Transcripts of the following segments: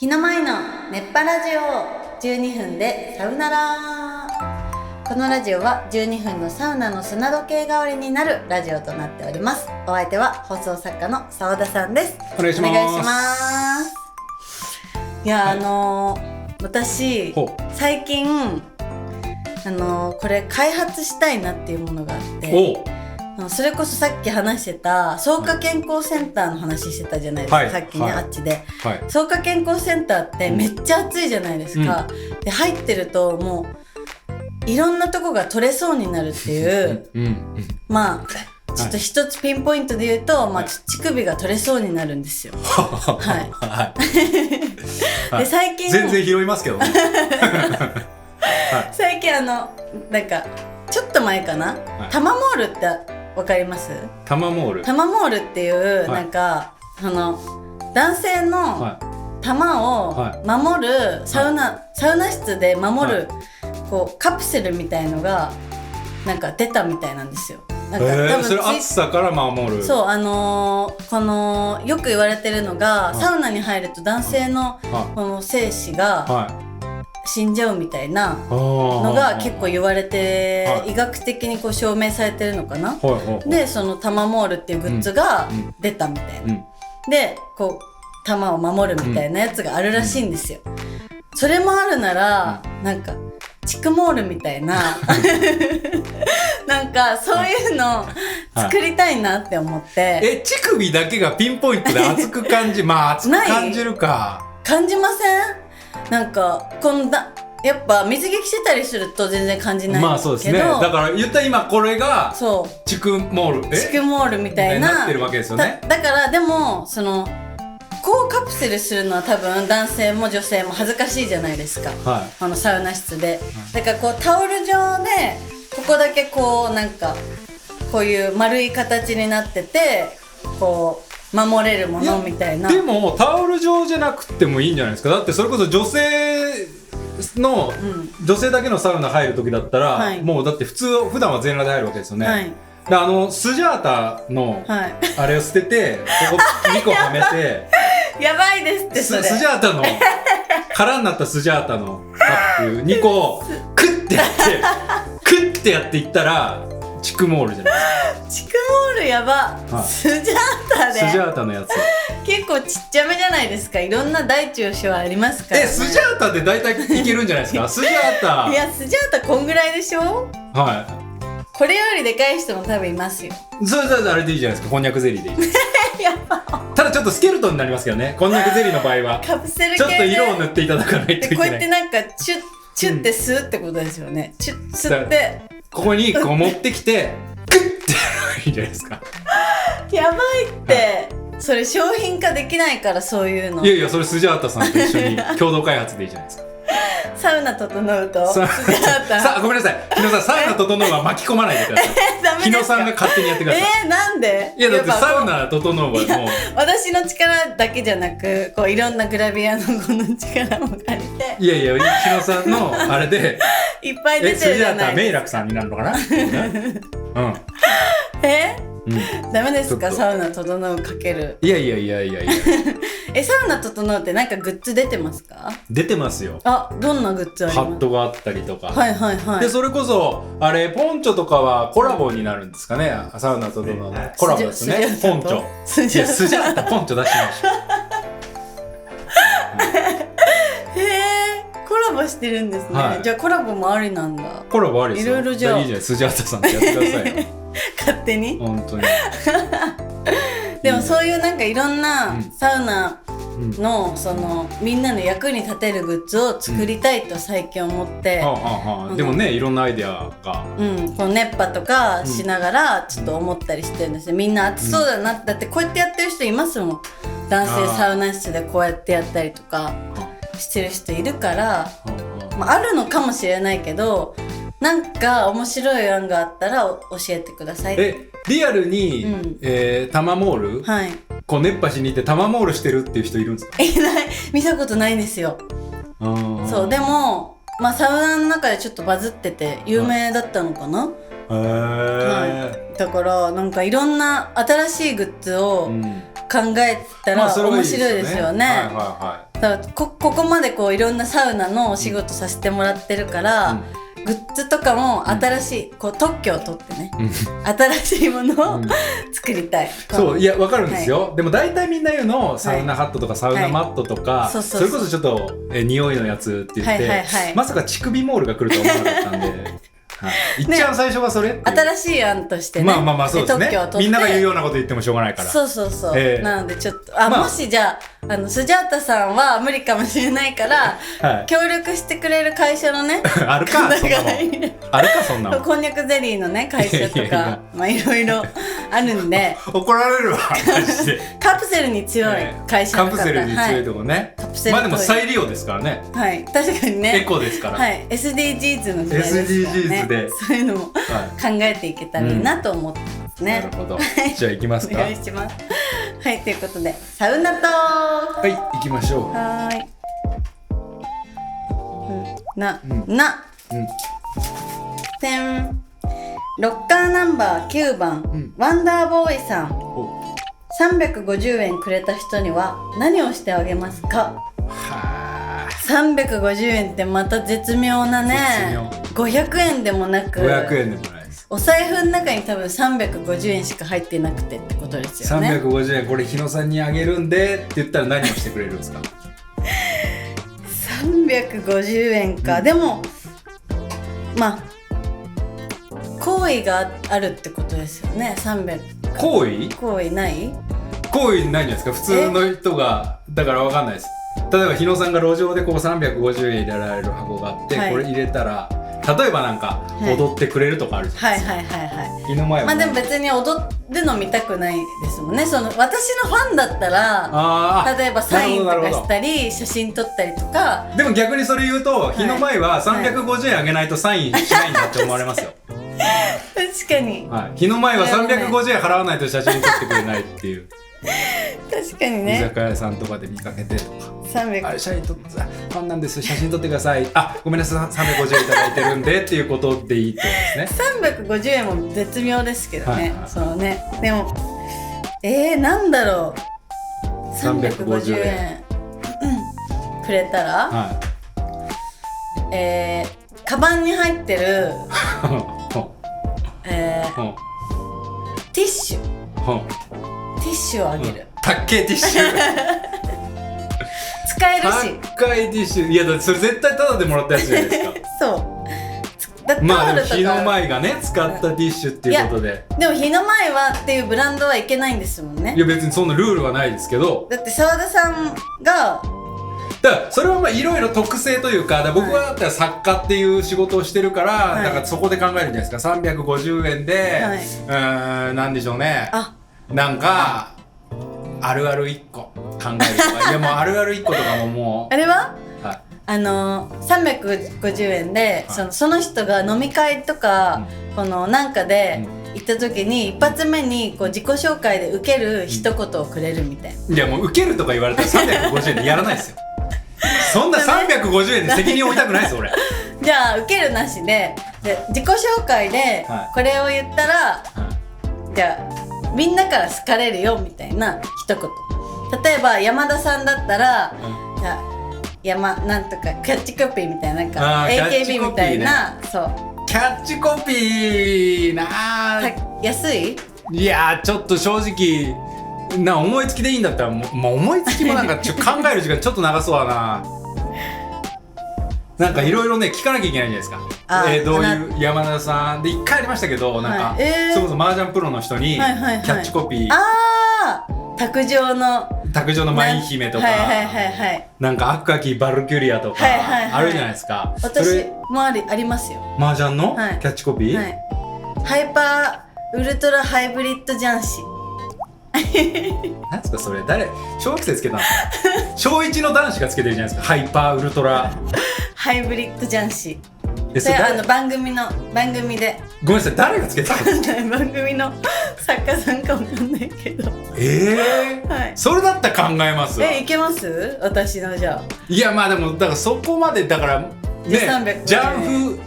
日の前の熱波ラジオ12分でサウナラー。このラジオは12分のサウナの砂時計代わりになるラジオとなっております。お相手は放送作家の澤田さんです。お願いします。お願いします。いや、私最近これ開発したいなっていうものがあって、それこそさっき話してた草加健康センターの話してたじゃないですか、はい、さっきね、はい、あっちで、はい、草加健康センターってめっちゃ暑いじゃないですか、で入ってるともういろんなとこが取れそうになるっていうまあちょっと一つピンポイントで言うと、まあ、乳首が取れそうになるんですよはい、で最近全然拾いますけどね最近なんかちょっと前かな、タマモールってわかります？タマモールっていう、なんか男性の玉を守るサウナ室で守る、こうカプセルみたいのがなんか出たみたいなんですよ。なんか多分それ暑さから守る。そうこのよく言われてるのが、サウナに入ると男性のこの精子が死んじゃうみたいなのが結構言われて、医学的にこう証明されてるのかな、でそのタマモールっていうグッズが出たみたいな、でこう玉を守るみたいなやつがあるらしいんですよ、それもあるなら、なんかチクモールみたいななんかそういうの作りたいなって思って、乳首だけがピンポイントで熱く感じまあ熱く感じるか。感じません？なんかやっぱ水着着てたりすると全然感じないんですけど、まあそうですね。だから言ったら今これがチクモールみたいなってるわけですよね。だからでもこうカプセルするのは多分男性も女性も恥ずかしいじゃないですか、サウナ室で、だからこうタオル状でここだけこうなんかこういう丸い形になっててこう守れるものみたいな。でもタオル状じゃなくてもいいんじゃないですか。だってそれこそ女性だけのサウナ入る時だったら、もうだって普段は全裸で入るわけですよね、でスジャータのあれを捨てて、ここ2個はめてやばいですってそれ。スジャータの空になったスジャータのカップ2個をクッてやっていったらチクモールじゃないですか。チクモールやば、スジャータで。スジャータのやつ結構ちっちゃめじゃないですか。いろんな大中小ありますからね。スジャータで大体いけるんじゃないですかスジャータ。いやスジャータこんぐらいでしょ。これよりでかい人も多分いますよ。それあれでいいじゃないですか。こんにゃくゼリーでいいやば。ただちょっとスケルトンになりますけどね、こんにゃくゼリーの場合はカプセル系ちょっと色を塗っていただかないといけない。こうやってなんかチュッて吸うってことですよね、チュッ吸ってここにこう持ってきてクッてやるいいんじゃないですか。やばいって、それ商品化できないからそういうの。いやそれスジャータさんと一緒に共同開発でいいじゃないですか。サウナ整うとスジャータごめんなさい日野さん、サウナ整うは巻き込まないでください。日野さんが勝手にやってください。なんで？いやだってサウナ整うはもう私の力だけじゃなく、こういろんなグラビアの子の力も借りて、いや日野さんのあれでいっぱい出てるじゃないですか。スジャータ明楽さんになるのかなダメですか？サウナ整うかける。いやサウナ整うってなんかグッズ出てますか？出てますよ。どんなグッズあります？ハットがあったりとか。でそれこそあれポンチョとかはコラボになるんですかね。サウナ整うのコラボですね。ポンチョスジャータポンチョ出しましたコラボしてるんですね、じゃあコラボもありなんだ。コラボありですよ。いろいろじゃあいいじゃん、スジャータさんってやってくださいよ勝手に本当にでもそういうなんかいろんなサウナのみんなの役に立てるグッズを作りたいと最近思って、でもねいろんなアイデアがこの熱波とかしながらちょっと思ったりしてるんですよ。みんな暑そうだな、だってこうやってやってる人いますもん。男性サウナ室でこうやってやったりとかしてる人いるから、あるのかもしれないけど、なんか面白い案があったら教えてください。リアルに、タマモール、こう熱波しに行ってタマモールしてるっていう人いるんですか？見たことないんですよ。そうでもサウナの中でちょっとバズってて有名だったのかな。だからなんかいろんな新しいグッズを考えたら面白いですよね。だからここまでこういろんなサウナのお仕事させてもらってるから、グッズとかも新しい、こう特許を取ってね、新しいものを作りたい。そう、いや分かるんですよ、でも大体みんな言うのサウナハットとかサウナマットとか、それこそちょっと匂いのやつって言って、まさか乳首モールが来るとは思わなかったんで一番最初はそれ、新しい案としてね、まあそうですね、みんなが言うようなこと言ってもしょうがないから、そう、なのでちょっともしじゃあスジャータさんは無理かもしれないから、協力してくれる会社のねあるかそんなもん、あるかそんなもん、こんにゃくゼリーのね会社とかいろいろあるんで怒られるわマジでカプセルに強い会社の方、カプセルに強いとこね、まあでも再利用ですからね、確かにね、エコですから、SDGs の時代ですからね、 SDGs でそういうのも考えていけたらいいなと思ってますね。なるほど、じゃあ行きますか。お願いします。はい、ということでサウナトーク、はい、行きましょう。はい、ロッカーナンバー9番、ワンダーボーイさん、350円くれた人には何をしてあげますか。350円ってまた絶妙なね、500円でもなく、500円でもないです。お財布の中に多分350円しか入ってなくてってことですよね。350円これ日野さんにあげるんでって言ったら何をしてくれるんですか。350円か、でもまあ好意があるってことですよね。300好意ない好意ないんじゃないですか、普通の人が。だから分かんないです。例えば日野さんが路上でこう350円入れられる箱があって、これ入れたら例えばなんか踊ってくれるとかあるじゃないですか。日の前はまあでも別に踊るの見たくないですもんね。その私のファンだったら例えばサインとかしたり写真撮ったりとか。でも逆にそれ言うと、日の前は350円あげないとサインしないんだって思われますよ。確かに、日の前は350円払わないと写真撮ってくれないっていう。確かにね、居酒屋さんとかで見かけてとか、300写真撮ってファンなんです、写真撮ってください、ごめんなさい350円いただいてるんでっていうことでいいってことですね。350円も絶妙ですけどね、そのね。でもなんだろう、350円くれたら、カバンに入ってるティッシュをあげる。たっけえティッシュ使えるし。高いティッシュ、いやだってそれ絶対タダでもらったやつじゃないですか。そうまあでも日の前がね使ったティッシュっていうことで。でも日の前はっていうブランドはいけないんですもんね。いや別にそんなルールはないですけど、だって澤田さんがだからそれはまあいろいろ特性というか、僕はだったら作家っていう仕事をしてるから、だからそこで考えるんじゃないですか。350円で、なんでしょうね、なんかあるある1個考えるとか。いやもうあるある1個とかももうあれは、350円で、その人が飲み会とか、このなんかで行った時に一発目にこう自己紹介で受ける一言をくれるみたいな。いやもう受けるとか言われたら350円でやらないですよ。そんな350円で責任負いたくないです俺。じゃあ受けるなしで、自己紹介でこれを言ったら、じゃあみんなから好かれるよみたいな一言。例えば山田さんだったら、じゃあなんとかキャッチコピーみたいな、なんか AKB みたいな、そうキャッチコピーな安い？いやちょっと正直思いつきでいいんだったら思いつきもなんか考える時間ちょっと長そうだな。なんかいろいろね聞かなきゃいけないじゃないですか。どういう山田さんで1回ありましたけど、なんかそれこそ麻雀プロの人にキャッチコピー、卓上の舞姫とか、なんか赤きバルキュリアとかあるじゃないですか。私もありますよ、麻雀のキャッチコピー。ハイパーウルトラハイブリッド雀士。なんですかそれ、誰小学生つけたんですか。小1の男子がつけてるじゃないですか。ハイパーウルトラハイブリッド雀士。それ番組で。ごめんなさい、誰がつけたの。番組の作家さんかわかんないけど。それだったら考えますわ。いけます？私のじゃあ。いやまあでもだからそこまでだからね、ジャンフ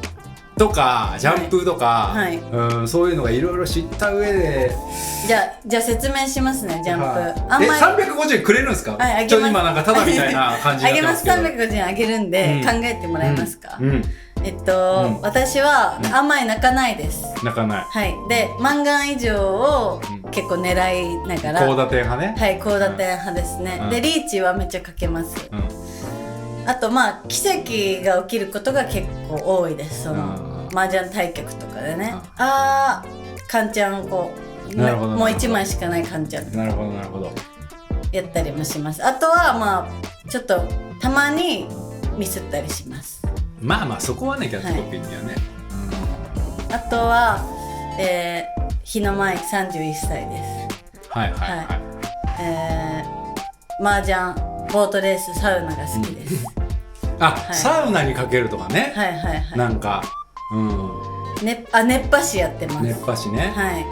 とかジャンプとか、はいうん、そういうのがいろいろ知った上でじゃあ説明しますね、ジャンプ、あんまり350円くれるんですか？はい、あげます。今なんかタダみたいな感じになってますけどあげます。350円あげるんで、考えてもらえますか？私はあんまり泣かないです。泣かない。はい。で、満貫以上を結構狙いながら。高打点派ね。はい、高打点派ですね。で、リーチはめっちゃかけます。あとまあ奇跡が起きることが結構多いです。その麻雀対局とかでね。カンちゃんこうもう1枚しかないカンちゃん。なるほどなるほど。やったりもします。あとはまあちょっとたまにミスったりします。まあまあそこはね、キャッチコピーにはね。あとは日の舞31歳です。はいはいはい。麻雀ボートレースサウナが好きです。サウナにかけるとかね。はいはいはい。なんか、熱波師やってます。熱波師ね。はい。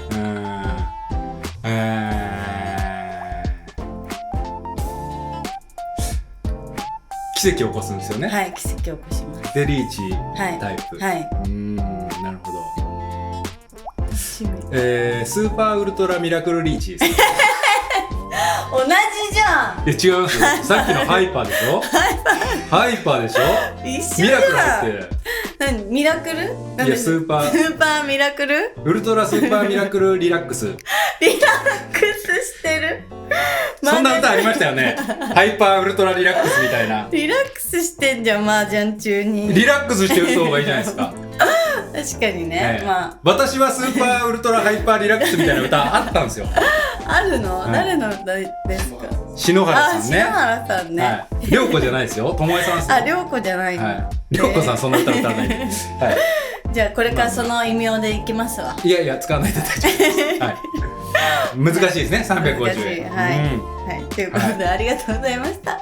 奇跡を起こすんですよね。はい、奇跡を起こします。でリーチタイプ。はい。なるほど。スーパーウルトラミラクルリーチです。同じじゃん。いや違いますよ。さっきのハイパーでしょ。ハイパーでしょ。一緒じゃん。ミラクルって。何ミラクル？いやスーパーミラクル？ウルトラスーパーミラクルリラックス。リラックスしてる。そんな歌ありましたよね。ハイパーウルトラリラックスみたいな。リラックスしてんじゃん、麻雀中に。リラックスしてる方がいいじゃないですか。確かにね。まあ私はスーパーウルトラハイパーリラックスみたいな歌あったんですよ。あるの？誰の歌ですか？篠原さんね。篠原さんね。涼子じゃないですよ。ともえさんですよ。涼子じゃないの。涼子さんそんな歌歌わないんで。はい。じゃあこれからその異名でいきますわ。いや使わないで大丈夫です。はい。難しいですね。350円。はい。ということでありがとうございました。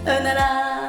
さよなら。